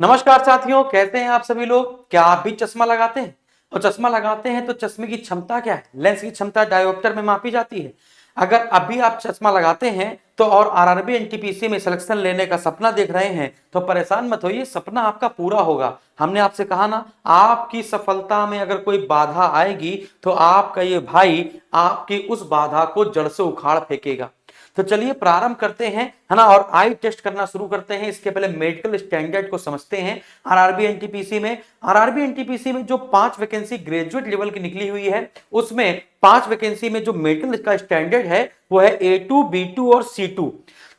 नमस्कार साथियों, कैसे हैं आप सभी लोग। क्या आप भी चश्मा लगाते हैं? और चश्मा लगाते हैं तो चश्मे की क्षमता क्या है? लेंस की क्षमता डायोप्टर में मापी जाती है। अगर अभी आप चश्मा लगाते हैं तो और आरआरबी एनटीपीसी में सिलेक्शन लेने का सपना देख रहे हैं तो परेशान मत होइए, सपना आपका पूरा होगा। हमने आपसे कहा ना, आपकी सफलता में अगर कोई बाधा आएगी तो आपका ये भाई आपकी उस बाधा को जड़ से उखाड़ फेंकेगा। तो चलिए प्रारंभ करते हैं, है ना, और आई टेस्ट करना शुरू करते हैं। इसके पहले मेडिकल स्टैंडर्ड को समझते हैं। आरआरबी एनटीपीसी में जो 5 वैकेंसी ग्रेजुएट लेवल की निकली हुई है, उसमें 5 वैकेंसी में जो मेडिकल का स्टैंडर्ड है वो है A2, B2 और C2।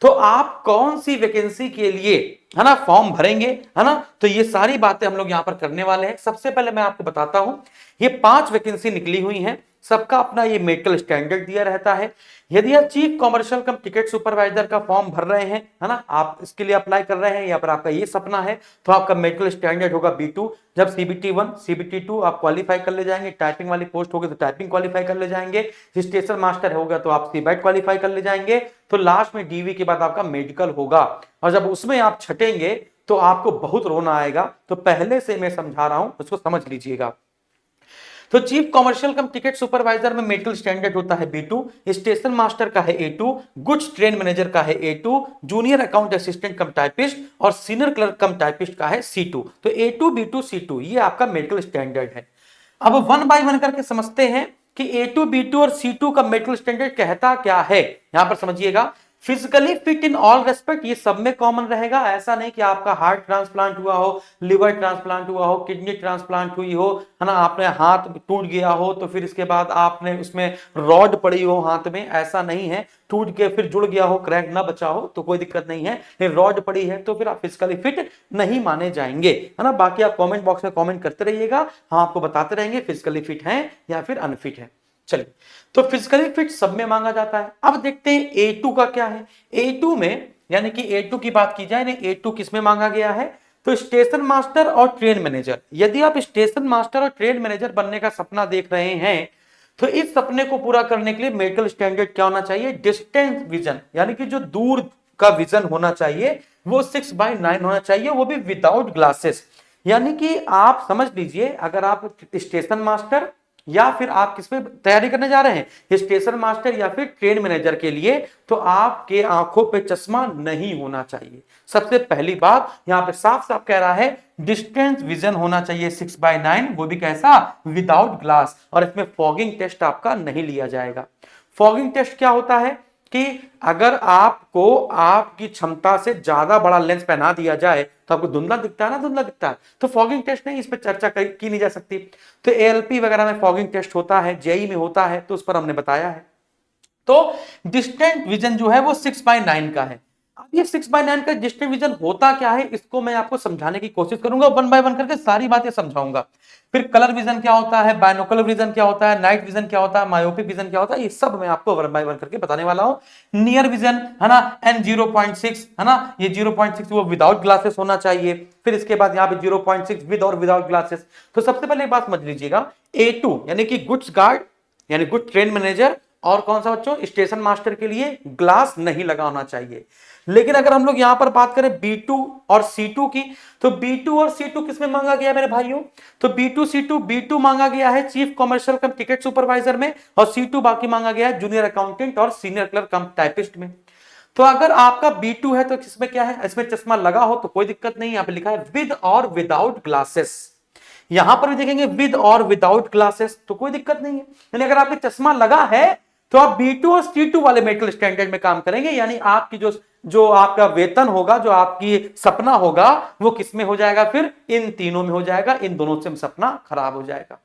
तो आप कौन सी वैकेंसी के लिए, है ना, फॉर्म भरेंगे, है ना, तो ये सारी बातें हम लोग यहां पर करने वाले हैं। सबसे पहले मैं आपको बताता हूं, ये 5 वैकेंसी निकली हुई हैं, सबका अपना ये मेडिकल स्टैंडर्ड दिया रहता है। यदि आप चीफ कॉमर्शियल कम टिकट सुपरवाइजर का फॉर्म भर रहे हैं, है ना, आप इसके लिए अप्लाई कर रहे हैं या फिर आपका ये सपना है, तो आपका मेडिकल स्टैंडर्ड होगा B2। जब CBT1 CBT2 आप क्वालिफाई कर ले जाएंगे, टाइपिंग वाली पोस्ट होगी तो टाइपिंग क्वालिफाई कर ले जाएंगे, स्टेशन मास्टर होगा तो आप CBET क्वालिफाई कर ले जाएंगे, तो लास्ट में DV के बाद आपका मेडिकल होगा। और जब उसमें आप छटेंगे तो आपको बहुत रोना आएगा। तो पहले से मैं समझा रहा हूं, उसको समझ लीजिएगा। तो चीफ कॉमर्शियल कम टिकट सुपरवाइजर में मेडिकल स्टैंडर्ड होता है B2, स्टेशन मास्टर का है A2, गुड्स ट्रेन मैनेजर का है A2, जूनियर अकाउंट असिस्टेंट कम टाइपिस्ट और सीनियर क्लर्क कम टाइपिस्ट का है C2। तो A2, B2, C2 ये आपका मेडिकल स्टैंडर्ड है। अब वन बाय वन करके समझते हैं कि A2, B2 और C2 का मेडिकल स्टैंडर्ड कहता क्या है। यहां पर समझिएगा, physically fit in all respect, ये सब में कॉमन रहेगा। ऐसा नहीं कि आपका हार्ट ट्रांसप्लांट हुआ हो, लिवर ट्रांसप्लांट हुआ हो, किडनी ट्रांसप्लांट हुई हो, है ना, आपने हाथ टूट गया हो तो फिर इसके बाद आपने उसमें रॉड पड़ी हो हाथ में, ऐसा नहीं है। टूट के फिर जुड़ गया हो, क्रैक ना बचा हो तो कोई दिक्कत नहीं है, लेकिन रॉड पड़ी है तो फिर आप फिजिकली फिट नहीं माने जाएंगे, है ना। बाकी आप कमेंट बॉक्स में कमेंट करते रहिएगा, हम आपको बताते रहेंगे फिजिकली फिट हैं या फिर अनफिट है। चलिए, तो फिजिकली फिट सब में मांगा जाता है। अब देखते हैं A2 का क्या है। A2 में, यानी कि A2 की बात की जाए, A2 किस में मांगा गया है, तो स्टेशन मास्टर और ट्रेन मैनेजर। यदि आप स्टेशन मास्टर और ट्रेन मैनेजर बनने का सपना देख रहे हैं तो इस सपने को पूरा करने के लिए मेडिकल स्टैंडर्ड क्या होना चाहिए, डिस्टेंस विजन, यानी कि जो दूर का विजन होना चाहिए वो 6/9 होना चाहिए, वो भी विदाउट ग्लासेस। यानी कि आप समझ लीजिए, अगर आप स्टेशन मास्टर या फिर आप किस पे तैयारी करने जा रहे हैं, स्टेशन मास्टर या फिर ट्रेन मैनेजर के लिए, तो आपके आंखों पे चश्मा नहीं होना चाहिए। सबसे पहली बात यहां पे साफ साफ कह रहा है, डिस्टेंस विजन होना चाहिए 6/9, वो भी कैसा, विदाउट ग्लास। और इसमें फॉगिंग टेस्ट आपका नहीं लिया जाएगा। फॉगिंग टेस्ट क्या होता है कि अगर आपको आपकी क्षमता से ज्यादा बड़ा लेंस पहना दिया जाए तो आपको धुंधला दिखता है ना, धुंधला दिखता है, तो फॉगिंग टेस्ट नहीं, इस पर चर्चा की नहीं जा सकती। तो ALP वगैरह में फॉगिंग टेस्ट होता है, JEE में होता है, तो उस पर हमने बताया है। तो डिस्टेंट विजन जो है वो 6/9 का है। अब ये 6/9 का डिस्टेंट विजन होता क्या है, इसको मैं आपको समझाने की कोशिश करूंगा, वन बाय वन करके सारी बातें समझाऊंगा। फिर कलर विजन क्या होता है, बायनोकुलर विजन क्या होता है, नाइट विजन क्या होता है, मायोपिक विजन क्या होता है, ये सब मैं आपको वन बाय वन करके बताने वाला हूं। नियर विजन, है ना, N0.6, है ना, ये 0.6 वो विदाउट ग्लासेस होना चाहिए। फिर इसके बाद यहाँ पे 0.6 विद और विदाउट ग्लासेस। तो सबसे पहले एक बात समझ लीजिएगा, A2 यानी कि गुड्स गार्ड यानी गुड ट्रेन मैनेजर, और कौन सा बच्चों, स्टेशन मास्टर के लिए ग्लास नहीं लगा होना चाहिए। लेकिन अगर हम लोग यहां पर बात करें B2 और C2 की, तो B2 और C2 किसमें मांगा गया मेरे भाइयों, तो B2 C2, B2 मांगा गया है चीफ कॉमर्शियल कम टिकट सुपरवाइजर में, और C2 बाकी मांगा गया है जूनियर अकाउंटेंट और सीनियर क्लर्क कम टाइपिस्ट में। तो अगर आपका B2 है तो इसमें क्या है, इसमें चश्मा लगा हो तो कोई दिक्कत नहीं, यहां पे लिखा है विद और विदाउट ग्लासेस। यहां पर भी देखेंगे विद और विदाउट ग्लासेस, तो कोई दिक्कत नहीं है। यानी अगर आपके चश्मा लगा है तो आप B2 और C2 वाले मेडिकल स्टैंडर्ड में काम करेंगे, यानी आपकी जो जो आपका वेतन होगा, जो आपकी सपना होगा, वो किस में हो जाएगा, फिर इन तीनों में हो जाएगा। इन दोनों से सपना खराब हो जाएगा।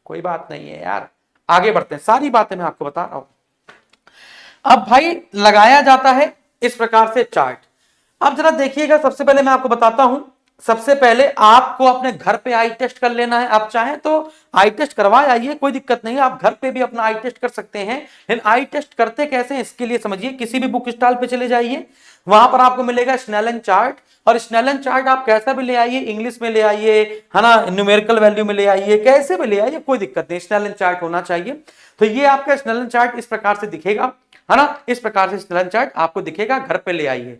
कोई बात नहीं है यार, आगे बढ़ते हैं, सारी बातें मैं आपको बता रहा हूं। अब भाई लगाया जाता है इस प्रकार से चार्ट। अब जरा देखिएगा, सबसे पहले मैं आपको बताता हूं, सबसे पहले आपको अपने घर पे आई टेस्ट कर लेना है। आप चाहें तो आई टेस्ट करवाए आइए, कोई दिक्कत नहीं है, आप घर पे भी अपना आई टेस्ट कर सकते हैं। लेकिन आई टेस्ट करते कैसे हैं इसके लिए समझिए, किसी भी बुक स्टॉल पे चले जाइए, वहां पर आपको मिलेगा स्नेलन चार्ट। और स्नेलन चार्ट आप कैसा भी ले आइए, इंग्लिश में ले आइए, है ना, न्यूमेरिकल वैल्यू में ले आइए, कैसे भी ले आइए, कोई दिक्कत नहीं, स्नेलन चार्ट होना चाहिए। तो ये आपका स्नेलन चार्ट इस प्रकार से दिखेगा, है ना, इस प्रकार से स्नेलन चार्ट आपको दिखेगा, घर पे ले आइए।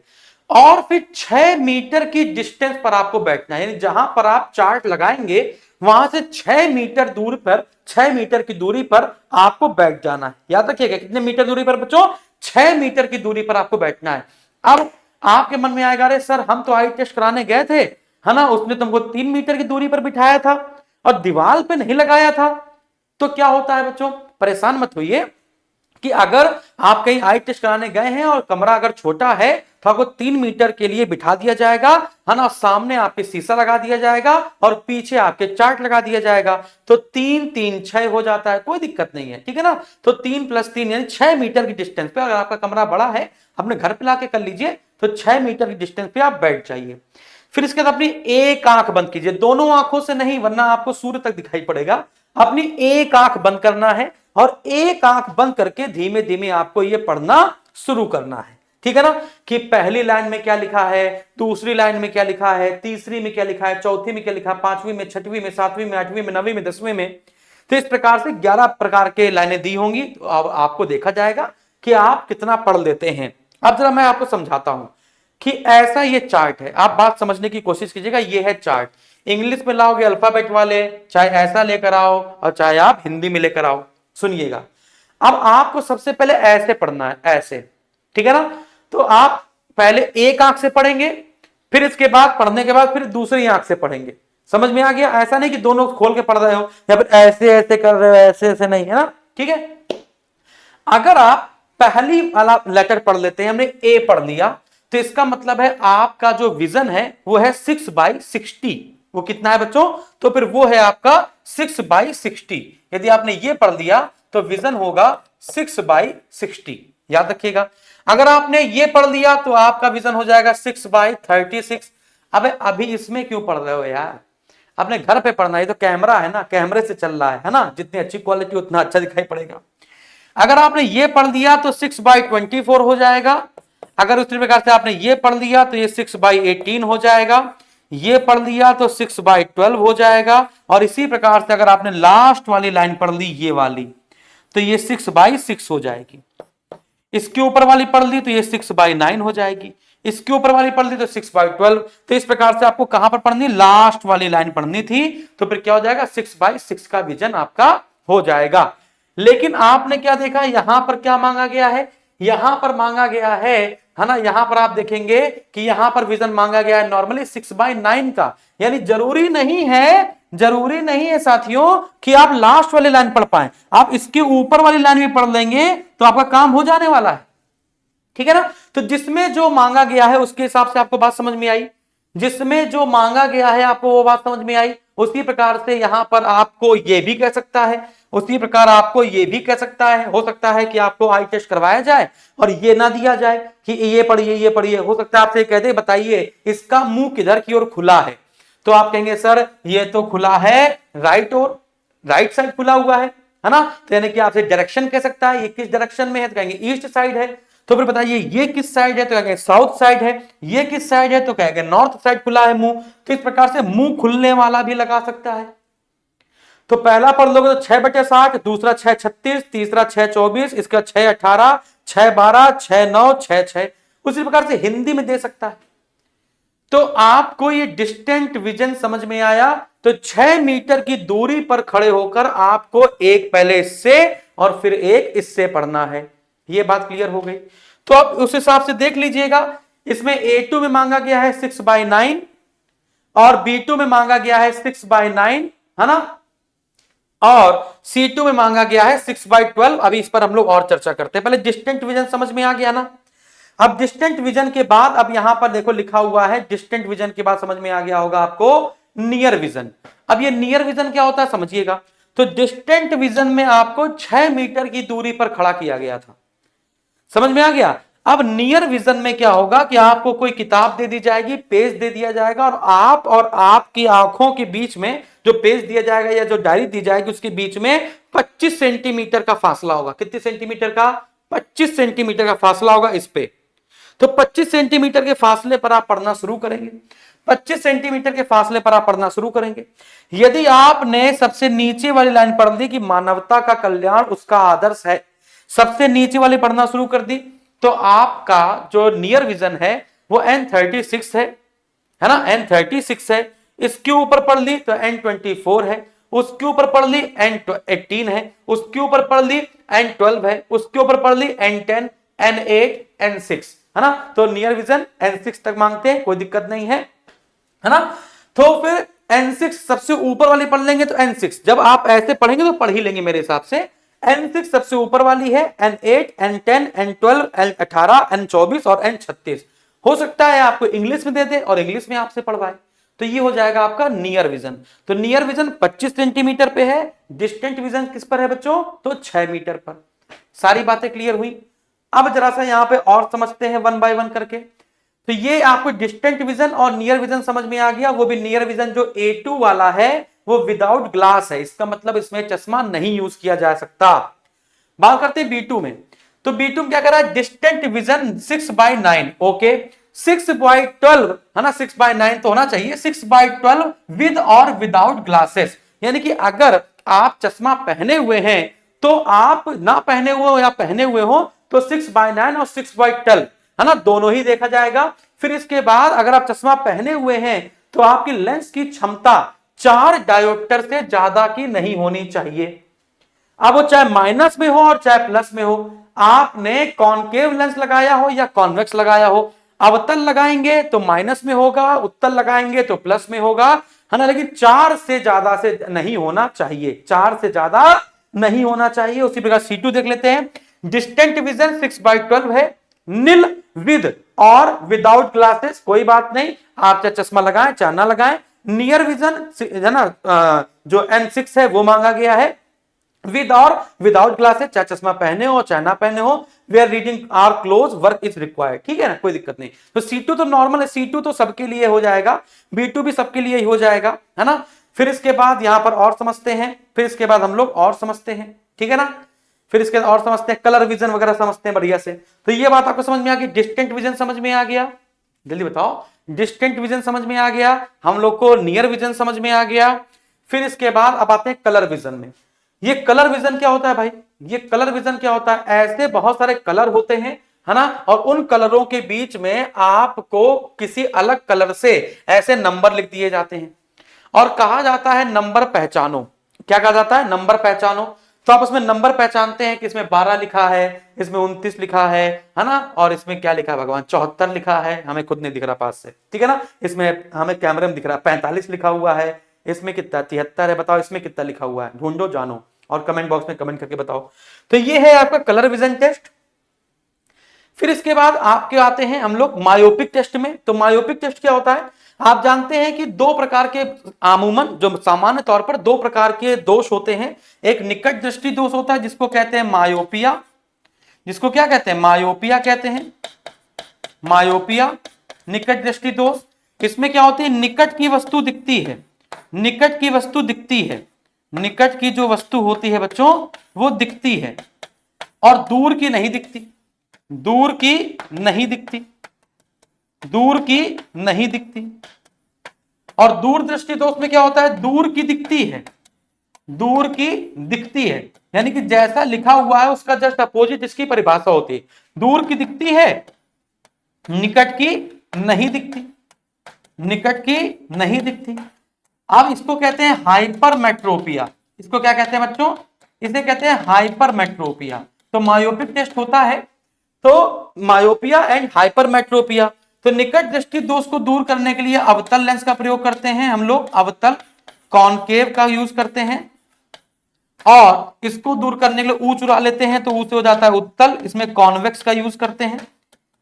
और फिर 6 मीटर की डिस्टेंस पर आपको बैठना है, यानी जहां पर आप चार्ट लगाएंगे वहां से 6 मीटर दूर पर, 6 मीटर की दूरी पर आपको बैठ जाना है। याद रखिएगा कितने मीटर दूरी पर बच्चों, 6 मीटर की दूरी पर आपको बैठना है। अब आपके मन में आएगा, अरे सर हम तो आई टेस्ट कराने गए थे, है ना, उसने तुमको 3 मीटर की दूरी पर बिठाया था और दीवार पे नहीं लगाया था। तो क्या होता है बच्चों, परेशान मत होइए कि अगर आप कहीं आई टेस्ट कराने गए हैं और कमरा अगर छोटा है तो आपको 3 मीटर के लिए बिठा दिया जाएगा, है ना, सामने आपके शीशा लगा दिया जाएगा और पीछे आपके चार्ट लगा दिया जाएगा। तो 3 3 6 हो जाता है, कोई दिक्कत नहीं है, ठीक है ना। तो 3 + 3 यानी 6 मीटर की डिस्टेंस पे, अगर आपका कमरा बड़ा है अपने घर पे लाके कर लीजिए, तो 6 मीटर की डिस्टेंस पे आप बैठ जाइए। फिर इसके बाद अपनी एक आंख बंद कीजिए, दोनों आंखों से नहीं वरना आपको सूर्य तक दिखाई पड़ेगा। अपनी एक आंख बंद करना है और एक आंख बंद करके धीमे धीमे आपको यह पढ़ना शुरू करना है, ठीक है ना, कि पहली लाइन में क्या लिखा है, दूसरी लाइन में क्या लिखा है, तीसरी में क्या लिखा है, चौथी में क्या लिखा है, 5वीं में, 6वीं में, 7वीं में, 8वीं में, 9वीं में, 10वीं में। तो इस प्रकार से 11 प्रकार के लाइनें दी होंगी। तो अब आपको देखा जाएगा कि आप कितना पढ़ लेते हैं। अब जरा मैं आपको समझाता हूं कि ऐसा ये चार्ट है, आप बात समझने की कोशिश कीजिएगा। ये है चार्ट, इंग्लिश में लाओगे अल्फाबेट वाले, चाहे ऐसा लेकर आओ और चाहे आप हिंदी में लेकर आओ। सुनिएगा, अब आपको सबसे पहले ऐसे पढ़ना है, ऐसे, ठीक है ना। तो आप पहले एक आंख से पढ़ेंगे, फिर इसके बाद पढ़ने के बाद फिर दूसरी आंख से पढ़ेंगे। समझ में आ गया? ऐसा नहीं कि दोनों खोल के पढ़ रहे हो या फिर ऐसे ऐसे कर रहे हो, ऐसे ऐसे नहीं, है ना, ठीक है। अगर आप पहली वाला लेटर पढ़ लेते हैं, हमने ए पढ़ लिया, तो इसका मतलब है आपका जो विजन है वो है 6/60। वो कितना है बच्चों? तो फिर वो है आपका 6/60। यदि आपने ये पढ़ लिया तो विजन होगा 6/60, याद रखिएगा। अगर आपने ये पढ़ लिया तो आपका विजन हो जाएगा 6/36। अबे अभी इसमें क्यों पढ़ रहे हो यार, अपने घर पे पढ़ना है, तो कैमरा है ना, कैमरे से चल रहा है ना, जितनी अच्छी क्वालिटी उतना अच्छा दिखाई पड़ेगा। अगर आपने ये पढ़ लिया तो 6/24 हो जाएगा। अगर उसी प्रकार से आपने ये पढ़ लिया तो ये 6/18 हो जाएगा। ये पढ़ लिया तो 6/12 हो जाएगा। और इसी प्रकार से अगर आपने लास्ट वाली लाइन पढ़ ली, ये वाली, तो ये 6/6 हो जाएगी। इसके ऊपर वाली पढ़ ली तो ये 6/9 हो जाएगी। इसके ऊपर वाली पढ़ ली तो 6/12। तो इस प्रकार से आपको कहां पर पढ़नी, लास्ट वाली लाइन पढ़नी थी। तो फिर क्या हो जाएगा, 6/6 का विजन आपका हो जाएगा। लेकिन आपने क्या देखा, यहां पर क्या मांगा गया है, यहां पर मांगा गया है ना, यहां पर आप देखेंगे कि यहां पर विजन मांगा गया है नॉर्मली 6/9 का। यानी जरूरी नहीं है साथियों कि आप लास्ट वाली लाइन पढ़ पाए, आप इसके ऊपर वाली लाइन भी पढ़ लेंगे तो आपका काम हो जाने वाला है, ठीक है ना। तो जिसमें जो मांगा गया है उसके हिसाब से आपको बात समझ में आई, जिसमें जो मांगा गया है आपको वो बात समझ में आई। उसी प्रकार से यहां पर आपको ये भी कह सकता है, उसी प्रकार आपको ये भी कह सकता है, हो सकता है कि आपको आई टेस्ट करवाया जाए और ये ना दिया जाए कि ये पढ़िए। हो सकता है आपसे कह दे, बताइए इसका मुंह किधर की ओर खुला है, तो आप कहेंगे सर ये तो खुला है राइट साइड खुला हुआ है ना। तो यानी कि आपसे डायरेक्शन कह सकता है, ये किस डायरेक्शन में है, तो कहेंगे ईस्ट साइड है। तो फिर बताइए ये किस साइड है, तो कहेंगे साउथ साइड है। ये किस साइड है, तो कहेंगे नॉर्थ साइड खुला है मुंह। तो इस प्रकार से मुंह खुलने वाला भी लगा सकता है। तो पहला पढ़ लोगे तो 6/60, दूसरा 6/36, तीसरा 6/24, इसका 6/18, 6/12, 6/9, 6/6। उसी प्रकार से हिंदी में दे सकता है। तो आपको ये डिस्टेंट विजन समझ में आया। तो 6 मीटर की दूरी पर खड़े होकर आपको एक पहले इससे और फिर एक इससे पढ़ना है। ये बात क्लियर हो गई। तो अब उस हिसाब से देख लीजिएगा, इसमें A2 में मांगा गया है 6/9 और B2 में मांगा गया है 6/9, है ना, और C2 में मांगा गया है 6/12। अभी इस पर हम लोग और चर्चा करते हैं। पहले डिस्टेंट विजन समझ में आ गया ना। अब डिस्टेंट विजन के बाद अब यहां पर देखो लिखा हुआ है, डिस्टेंट विजन के बाद समझ में आ गया होगा आपको नियर विजन। अब ये नियर विजन क्या होता है समझिएगा। तो डिस्टेंट विजन में आपको 6 मीटर की दूरी पर खड़ा किया गया था, समझ में आ गया। अब नियर विजन में क्या होगा कि आपको कोई किताब दे दी जाएगी, पेज दे दिया जाएगा और आप और आपकी आंखों के बीच में जो पेज दिया जाएगा या जो डायरी दी जाएगी उसके बीच में 25 सेंटीमीटर का फासला होगा। कितने सेंटीमीटर का? 25 सेंटीमीटर का फासला होगा इस पे। तो 25 सेंटीमीटर के फासले पर आप पढ़ना शुरू करेंगे। 25 सेंटीमीटर के फासले पर आप पढ़ना शुरू करेंगे। यदि आपने सबसे नीचे वाली लाइन पढ़ दी कि मानवता का कल्याण उसका आदर्श है, सबसे नीचे वाली पढ़ना शुरू कर दी, तो आपका जो नियर विजन है वो N36 है ना, N36 है। इसके ऊपर पढ़ ली तो N24 है, उसके ऊपर पढ़ ली N18 है, उसके ऊपर पढ़ ली N12 है, उसके ऊपर पढ़ ली N10, N8, N6 है ना। तो नियर विजन N6 तक मांगते हैं, कोई दिक्कत नहीं है ना। तो फिर N6 सबसे ऊपर वाली पढ़ लेंगे तो N6, जब आप ऐसे पढ़ेंगे तो पढ़ ही लेंगे मेरे हिसाब से। N6 सबसे ऊपर वाली है, N8, N10, N12, N18, N24 और N36। हो सकता है आपको इंग्लिश में दे दे और इंग्लिश में आपसे पढ़वाए, तो ये हो जाएगा आपका नियर विजन। तो नियर विजन 25 सेंटीमीटर पे है, डिस्टेंट विजन किस पर है बच्चों, तो 6 मीटर पर। सारी बातें क्लियर हुई। अब जरा सा यहां पे और समझते हैं वन बाय वन करके। तो ये आपको डिस्टेंट विजन और नियर विजन समझ में आ गया। वो भी नियर विजन जो A2 वाला है वो विदाउट ग्लास है, इसका मतलब इसमें चश्मा नहीं यूज किया जा सकता। बात करते हैं B2 में। तो B2 में क्या कर रहा है, डिस्टेंट विजन 6/9, ओके 6/12 है ना, 6/9 तो होना चाहिए, 6/12 विद और विदाउट ग्लासेस। यानी कि अगर आप चश्मा पहने हुए हैं तो आप ना पहने हुए हो या पहने हुए हो तो 6/9 और 6/12 है ना, दोनों ही देखा जाएगा। फिर इसके बाद अगर आप चश्मा पहने हुए हैं तो आपकी लेंस की क्षमता 4 डायोप्टर से ज्यादा की नहीं होनी चाहिए। अब वो चाहे माइनस में हो और चाहे प्लस में हो, आपने कॉनकेव लेंस लगाया हो या कॉन्वेक्स लगाया हो, अवतल लगाएंगे तो माइनस में होगा, उत्तल लगाएंगे तो प्लस में होगा, है ना। लेकिन 4 से ज्यादा से नहीं होना चाहिए, 4 से ज्यादा नहीं होना चाहिए। उसी प्रकार C2 देख लेते हैं। डिस्टेंट विजन 6/12 है, नील विद और विदाउट ग्लासेस, कोई बात नहीं, आप चाहे चश्मा लगाएं चाहे ना लगाएं। नियर विजन है ना, जो N6 है वो मांगा गया है, विद और विदाउट ग्लासेस, चाहे चश्मा पहने हो चाहे ना पहने हो, where reading or close work is required, ठीक है ना, कोई दिक्कत नहीं। तो C2 तो नॉर्मल है, C2 तो सबके लिए हो जाएगा, B2 भी सबके लिए ही हो जाएगा, है ना। फिर इसके बाद यहां पर और समझते हैं, फिर इसके बाद हम लोग और समझते हैं, ठीक है ना। फिर इसके बाद और समझते हैं, कलर विजन वगैरह समझते हैं बढ़िया से। तो ये बात आपको समझ में आ गई, डिस्टेंट विजन समझ में आ गया, जल्दी बताओ, डिस्टेंट विजन समझ में आ गया, हम लोग को नियर विजन समझ में आ गया। फिर इसके बाद अब आते हैं कलर विजन में। ये कलर विजन क्या होता है भाई, ये कलर विजन क्या होता है, ऐसे बहुत सारे कलर होते हैं, है ना, और उन कलरों के बीच में आपको किसी अलग कलर से ऐसे नंबर लिख दिए जाते हैं और कहा जाता है नंबर पहचानो। क्या कहा जाता है, नंबर पहचानो। तो आप उसमें नंबर पहचानते हैं कि इसमें 12 लिखा है, इसमें 29 लिखा है ना, और इसमें क्या लिखा है भगवान, 74 लिखा है, हमें खुद नहीं दिख रहा पास से, ठीक है ना। इसमें हमें कैमरे में दिख रहा है 45 लिखा हुआ है, इसमें कितना 73 है, बताओ इसमें कितना लिखा हुआ है, ढूंढो जानो और कमेंट बॉक्स में कमेंट करके बताओ। तो ये है आपका कलर विजन टेस्ट। फिर इसके बाद आपके आते हैं हम लोग मायोपिक टेस्ट में। तो मायोपिक टेस्ट क्या होता है, आप जानते हैं कि दो प्रकार के, आमूमन जो सामान्य तौर पर दो प्रकार के दोष होते हैं। एक निकट दृष्टि दोष होता है जिसको कहते हैं मायोपिया, जिसको क्या कहते हैं, मायोपिया कहते हैं, मायोपिया, निकट दृष्टि दोष। इसमें क्या होती है, निकट की वस्तु दिखती है, निकट की वस्तु दिखती है, निकट की जो वस्तु होती है बच्चों वो दिखती है और दूर की नहीं दिखती, दूर की नहीं दिखती, दूर की नहीं दिखती। और दूर दृष्टि दोष में क्या होता है, दूर की दिखती है, दूर की दिखती है, यानी कि जैसा लिखा हुआ है उसका जस्ट अपोजिट इसकी परिभाषा होती है। दूर की दिखती है, निकट की नहीं दिखती, निकट की नहीं दिखती। अब इसको कहते हैं हाइपरमेट्रोपिया। इसको क्या कहते हैं बच्चों, इसे कहते हैं हाइपरमेट्रोपिया। तो मायोपिक टेस्ट होता है तो मायोपिया एंड हाइपरमेट्रोपिया। तो निकट दृष्टि दोष को दूर करने के लिए अवतल लेंस का प्रयोग करते हैं हम लोग, अवतल कॉनकेव का यूज करते हैं, और इसको दूर करने के लिए ऊ चुरा लेते हैं तो ऊ से हो जाता है उत्तल, इसमें कॉन्वेक्स का यूज करते हैं।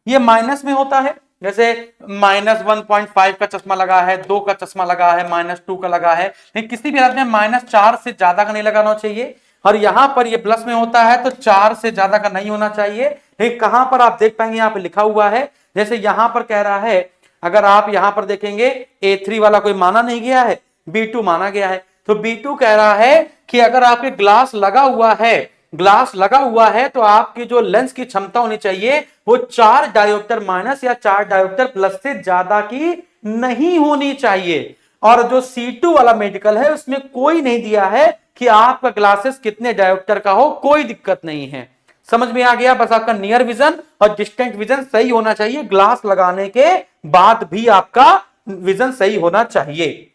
ये माइनस में होता है, जैसे -1.5 का चश्मा लगा है, 2 का चश्मा लगा है, -2 का लगा है, लेकिन किसी भी हालत में -4 से ज्यादा का नहीं लगाना चाहिए। और यहां पर ये प्लस में होता है तो 4 से ज्यादा का नहीं होना चाहिए। लेकिन कहां पर आप देख पाएंगे, यहाँ पे लिखा हुआ है, जैसे यहां पर कह रहा है, अगर आप यहां पर देखेंगे A3 वाला कोई माना नहीं गया है, B2 माना गया है। तो B2 कह रहा है कि अगर आपके ग्लास लगा हुआ है, ग्लास लगा हुआ है तो आपकी जो लेंस की क्षमता होनी चाहिए वो 4 डायोप्टर माइनस या 4 डायोप्टर प्लस से ज्यादा की नहीं होनी चाहिए। और जो C2 वाला मेडिकल है उसमें कोई नहीं दिया है कि आपका ग्लासेस कितने डायोप्टर का हो, कोई दिक्कत नहीं है। समझ में आ गया? बस आपका नियर विजन और डिस्टेंट विजन सही होना चाहिए, ग्लास लगाने के बाद भी आपका विजन सही होना चाहिए।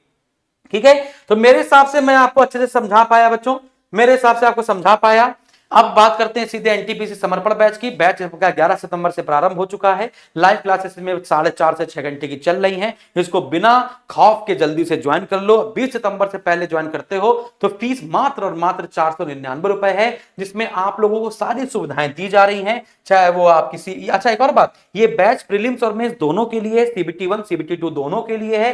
ठीक है, तो मेरे हिसाब से मैं आपको अच्छे से समझा पाया बच्चों, मेरे हिसाब से आपको समझा पाया। अब बात करते हैं सीधे एनटीपीसी समर्पण बैच की। बैच का 11 सितंबर से प्रारंभ हो चुका है। लाइव क्लासेस में 4.5 से 6 घंटे की चल रही हैं। इसको बिना खौफ के जल्दी से ज्वाइन कर लो। 20 सितंबर से पहले ज्वाइन करते हो तो फीस मात्र और मात्र 499 रुपए है, जिसमें आप लोगों को सारी सुविधाएं दी जा रही हैं, चाहे वो आप किसी, अच्छा एक और बात, ये बैच प्रीलिम्स और मेंस दोनों के लिए, CBT 1 CBT 2 दोनों के लिए है।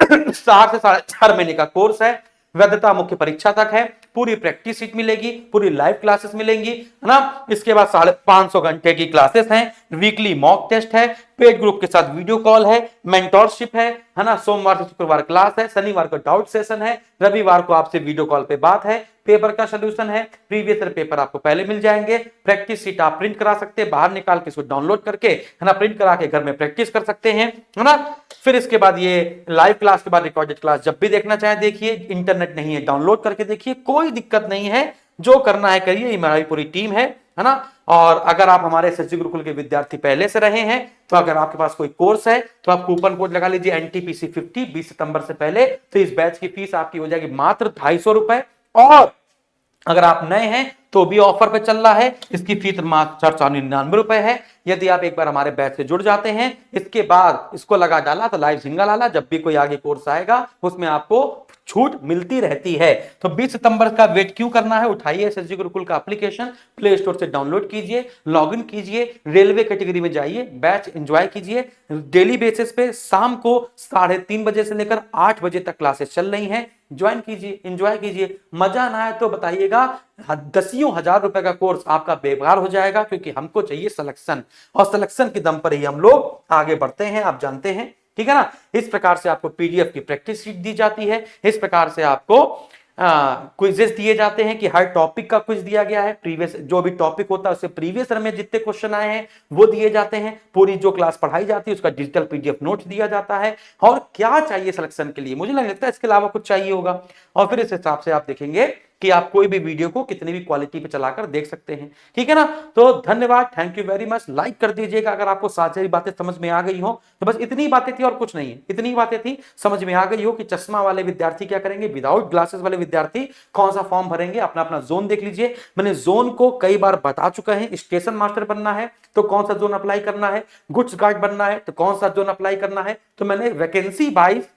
4 से 4.5 महीने का कोर्स है, वैधता मुख्य परीक्षा तक है, पूरी प्रैक्टिस सीट मिलेगी, पूरी लाइव क्लासेस मिलेंगी, है ना। इसके बाद 550 घंटे की क्लासेस हैं, वीकली मॉक टेस्ट है, पेड ग्रुप के साथ वीडियो कॉल है, मेंटोरशिप है ना। सोमवार से शुक्रवार क्लास है, शनिवार को डाउट सेशन है, रविवार को आपसे वीडियो कॉल पे बात है, पेपर का सोल्यूशन है, प्रीवियस ईयर पेपर आपको पहले मिल जाएंगे, प्रैक्टिस सीट आप प्रिंट करा सकते हैं, बाहर निकाल के इसको डाउनलोड करके, है ना, प्रिंट करा के घर में प्रैक्टिस कर सकते हैं, है ना। फिर इसके बाद ये लाइव क्लास के बाद रिकॉर्डेड क्लास जब भी देखना चाहे देखिए, इंटरनेट नहीं है डाउनलोड करके देखिए, कोई दिक्कत नहीं है, जो करना है करिए, हमारी पूरी टीम है ना। और अगर आप हमारे एसएसजी गुरुकुल के विद्यार्थी पहले से रहे हैं तो अगर आपके पास कोई कोर्स है तो आप कूपन कोड लगा लीजिए एनटीपीसी 50 20 सितंबर से पहले, तो इस बैच की फीस आपकी हो जाएगी मात्र 250 रुपए। और अगर आप नए हैं तो भी ऑफर पे चल रहा है, इसकी फीस मात्र 499 रुपए है। यदि आप एक बार हमारे बैच से जुड़ जाते हैं, इसके बाद इसको लगा डाला तो लाइव सिंगल आला, जब भी कोई आगे कोर्स आएगा उसमें आपको छूट मिलती रहती है। तो 20 सितंबर का वेट क्यों करना है, उठाइए एसएसजी गुरुकुल का एप्लीकेशन, प्ले स्टोर से डाउनलोड कीजिए, लॉगिन कीजिए, रेलवे कैटेगरी में जाइए, बैच एंजॉय कीजिए। डेली बेसिस पे शाम को 3:30 बजे से लेकर 8 बजे तक क्लासेस चल रही हैं, ज्वाइन कीजिए, एंजॉय कीजिए। मजा ना आए तो बताइएगा, दसियों हजार रुपए का कोर्स आपका बेकार हो जाएगा, क्योंकि हमको चाहिए सिलेक्शन, और सिलेक्शन के दम पर ही हम लोग आगे बढ़ते हैं, आप जानते हैं, ठीक है ना। इस प्रकार से आपको पीडीएफ की प्रैक्टिस शीट दी जाती है, इस प्रकार से आपको क्विजेस दिए जाते हैं कि हर टॉपिक का क्विज दिया गया है, प्रीवियस जो भी टॉपिक होता है उससे प्रीवियस ईयर में जितने क्वेश्चन आए हैं वो दिए जाते हैं, पूरी जो क्लास पढ़ाई जाती है उसका डिजिटल पीडीएफ नोट्स दिया जाता है। और क्या चाहिए सिलेक्शन के लिए, मुझे नहीं लगता इसके अलावा कुछ चाहिए होगा। और फिर इस हिसाब से आप देखेंगे कि आप कोई भी वीडियो को कितनी भी क्वालिटी पे चलाकर देख सकते हैं, ठीक है ना। तो धन्यवाद, thank you very much. Like कर दीजिएगा अगर आपको सारी बातें समझ में आ गई हो। तो बस इतनी बातें थी और कुछ नहीं है, इतनी बातें थी, समझ में आ गई हो कि चश्मा वाले विद्यार्थी क्या करेंगे, विदाउट ग्लासेस वाले विद्यार्थी कौन सा फॉर्म भरेंगे, अपना अपना जोन देख लीजिए। मैंने जोन को कई बार बता चुका है, स्टेशन मास्टर बनना है तो कौन सा जोन अप्लाई करना है, गुड्स गार्ड बनना है तो कौन सा जोन अप्लाई करना है। तो मैंने वैकेंसी वाइज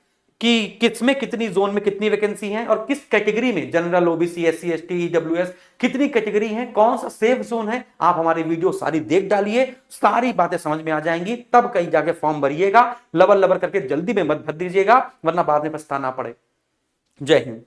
कि किसमें कितनी जोन में कितनी वैकेंसी है और किस कैटेगरी में, general, OBC, SC, ST, EWS, कितनी कैटेगरी है, कौन सा सेफ जोन है, आप हमारी वीडियो सारी देख डालिए, सारी बातें समझ में आ जाएंगी, तब कहीं जाके फॉर्म भरिएगा। लबर लबर करके जल्दी में मत भर दीजिएगा, वरना बाद में पछताना पड़े। जय हिंद।